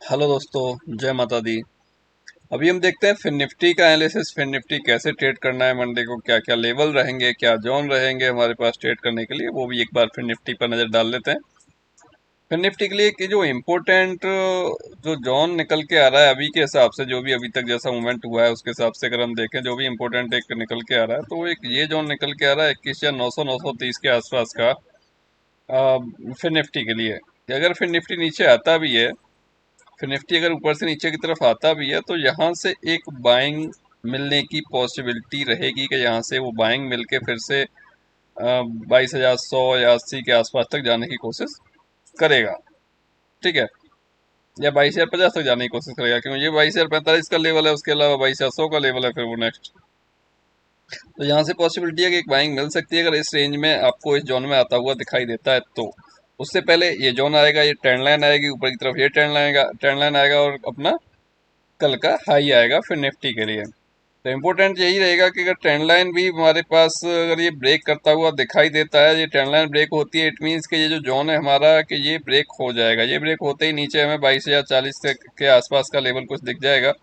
Hello दोस्तों, जय माता दी। अभी हम देखते हैं फिन निफ्टी का एनालिसिस। फिन निफ्टी कैसे ट्रेड करना है मंडे को, क्या क्या लेवल रहेंगे, क्या जोन रहेंगे हमारे पास ट्रेड करने के लिए, वो भी एक बार फिन निफ्टी पर नज़र डाल लेते हैं। फिन निफ्टी के लिए कि जो इम्पोर्टेंट जो जोन निकल के आ रहा है अभी के हिसाब से, जो भी अभी तक जैसा मूवमेंट हुआ है उसके हिसाब से अगर हम देखें, जो भी इम्पोर्टेंट एक निकल के आ रहा है, तो वो एक ये जोन निकल के आ रहा है 21 या 900 930 के आसपास का फिन निफ्टी के लिए। कि अगर फिन निफ्टी नीचे आता भी है, फिर निफ्टी अगर ऊपर से नीचे की तरफ आता भी है, तो यहाँ से एक बाइंग मिलने की पॉसिबिलिटी रहेगी कि यहाँ से वो बाइंग मिलके फिर से 22,100 या 80 के आसपास तक जाने की कोशिश करेगा। ठीक है, या 22,050 तक जाने की कोशिश करेगा, क्योंकि ये 22,045 का लेवल है, उसके अलावा 22,100 का लेवल है फिर वो नेक्स्ट। तो यहाँ से पॉसिबिलिटी है कि एक बाइंग मिल सकती है अगर इस रेंज में आपको इस जोन में आता हुआ दिखाई देता है तो। उससे पहले ये जोन आएगा, ये ट्रेंड लाइन आएगी ऊपर की तरफ, ये ट्रेंड लाइन आएगा और अपना कल का हाई आएगा फिर निफ्टी के लिए। तो इम्पोर्टेंट यही रहेगा कि अगर ट्रेंड लाइन भी हमारे पास अगर ये ब्रेक करता हुआ दिखाई देता है, ये ट्रेंड लाइन ब्रेक होती है, इट मीन्स कि ये जो जोन है हमारा कि ये ब्रेक हो जाएगा। ये ब्रेक होते ही नीचे हमें 22,040 के आसपास का लेवल कुछ दिख जाएगा,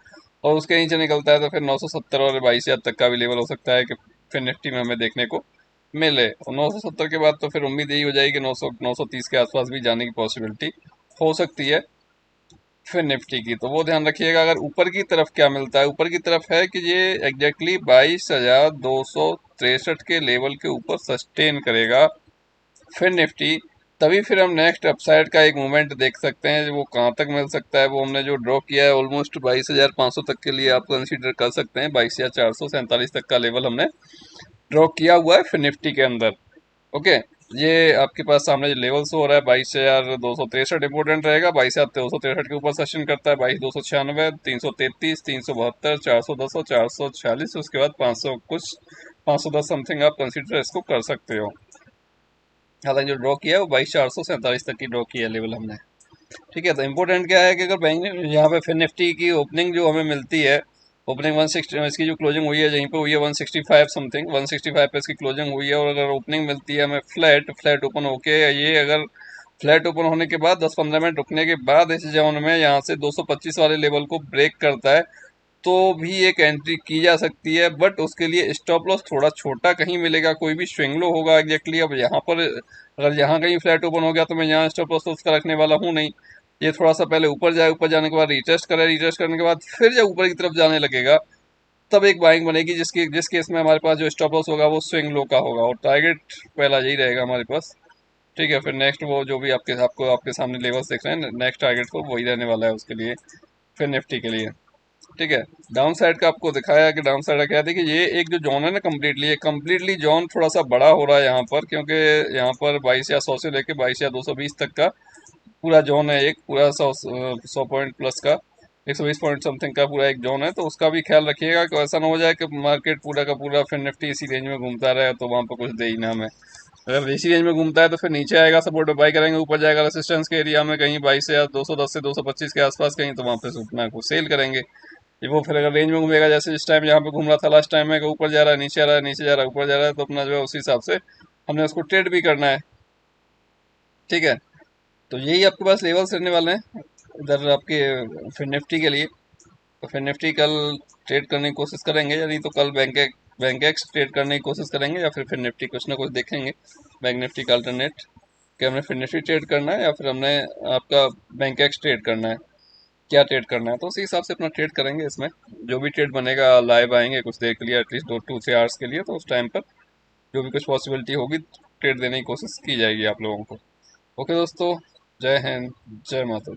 और उसके नीचे निकलता है तो फिर 970 और 22,000 तक का भी लेवल हो सकता है कि फिर निफ्टी में हमें देखने को मिले। और 970 के बाद तो फिर उम्मीद यही हो जाएगी कि 930 के आसपास भी जाने की पॉसिबिलिटी हो सकती है फिर निफ्टी की। तो वो ध्यान रखिएगा। अगर ऊपर की तरफ क्या मिलता है, ऊपर की तरफ है कि ये एग्जैक्टली 22,263 के लेवल के ऊपर सस्टेन करेगा फिर निफ्टी, तभी फिर हम नेक्स्ट अपसाइड का एक मूवमेंट देख सकते हैं। वो कहाँ तक मिल सकता है, वो हमने जो ड्रॉ किया है ऑलमोस्ट 22,500 तक के लिए आप कंसीडर कर सकते हैं। 22,447 तक का लेवल हमने ड्रॉ किया हुआ है फिर निफ्टी के अंदर। ओके, ये आपके पास सामने जो लेवल शो हो रहा है 22,263 इंपोर्टेंट रहेगा। 22,263 के ऊपर सेशन करता है 22,296, 333, 372, 410 और 446, उसके बाद 500 कुछ, 510 समथिंग आप कंसिडर इसको कर सकते हो। हालांकि जो ड्रॉ किया है वो 22,447 तक की ड्रॉ किया है लेवल हमने। ठीक है, तो इम्पोर्टेंट क्या है कि अगर बैंक यहाँ पे फिर निफ्टी की ओपनिंग जो हमें मिलती है, ओपनिंग 160, इसकी जो क्लोजिंग हुई है यहीं पे हुई है 165 समथिंग, 165 पे इसकी क्लोजिंग हुई है। और अगर ओपनिंग मिलती है हमें फ्लैट फ्लैट ओपन होके, ये अगर फ्लैट ओपन होने के बाद 10-15 मिनट रुकने के बाद इस जोन में यहाँ से 225 वाले लेवल को ब्रेक करता है, तो भी एक एंट्री की जा सकती है। बट उसके लिए स्टॉप लॉस थोड़ा छोटा कहीं मिलेगा, कोई भी स्विंग लो होगा एग्जैक्टली। अब यहाँ पर अगर यहाँ कहीं फ्लैट ओपन हो गया तो मैं यहाँ स्टॉप लॉस तो उसका रखने वाला हूँ नहीं। ये थोड़ा सा पहले ऊपर जाए, ऊपर जाने के बाद रिटेस्ट करे, रिटेस्ट करने के बाद फिर जब ऊपर की तरफ जाने लगेगा तब एक बाइंग बनेगी, जिस केस में हमारे पास जो स्टॉप लॉस होगा वो स्विंग लो का होगा, और टारगेट पहला यही रहेगा हमारे पास। ठीक है, फिर नेक्स्ट वो जो भी आपके सामने लेवल्स दिख रहे हैं, नेक्स्ट टारगेट को वही रहने वाला है उसके लिए फिर निफ्टी के लिए। ठीक है, डाउन साइड का आपको दिखाया कि डाउन साइड का क्या है। देखिए, ये एक जो जोन है ना, कम्प्लीटली जोन थोड़ा सा बड़ा हो रहा है यहाँ पर, क्योंकि यहाँ पर 22,100 से लेके 22,220 तक का पूरा जोन है, एक पूरा 100 पॉइंट प्लस का, 120 पॉइंट समथिंग का पूरा एक जोन है। तो उसका भी ख्याल रखिएगा कि ऐसा ना हो जाए कि मार्केट पूरा का पूरा फिर निफ्टी इसी रेंज में घूमता रहे तो वहाँ पर कुछ दे ही ना हमें। अगर इसी रेंज में घूमता है तो फिर नीचे आएगा, सपोर्ट बाई करेंगे, ऊपर जाएगा रेसिस्टेंस के एरिया में कहीं 22 या 210 से 225 के आसपास कहीं, तो वहाँ पे अपना को सेल करेंगे। ये वो फिर अगर रेंज में घूमेगा, जैसे इस टाइम यहाँ पे घूम रहा था लास्ट टाइम में, कि ऊपर जा रहा है नीचे आ रहा है, नीचे जा रहा है ऊपर जा रहा है, तो अपना जो है उसी हिसाब से हमने उसको ट्रेड भी करना है। ठीक है, तो यही आपके पास लेवल्स रहने वाले हैं इधर आपके फिर निफ्टी के लिए। तो फिर निफ्टी कल ट्रेड करने की कोशिश करेंगे, या नहीं तो कल बैंक एक्स ट्रेड करने की कोशिश करेंगे, या फिर निफ्टी कुछ ना कुछ देखेंगे बैंक निफ्टी का अल्टरनेट, कि हमने फिर निफ्टी ट्रेड करना है या फिर हमने आपका बैंक एक्स ट्रेड करना है, क्या ट्रेड करना है। तो उसी हिसाब से अपना ट्रेड करेंगे। इसमें जो भी ट्रेड बनेगा लाइव आएंगे कुछ देर के लिए, एटलीस्ट 2-3 आवर्स के लिए, तो उस टाइम पर जो भी कुछ पॉसिबिलिटी होगी ट्रेड देने की कोशिश की जाएगी आप लोगों को। ओके दोस्तों, जय हिंद, जय माता दी।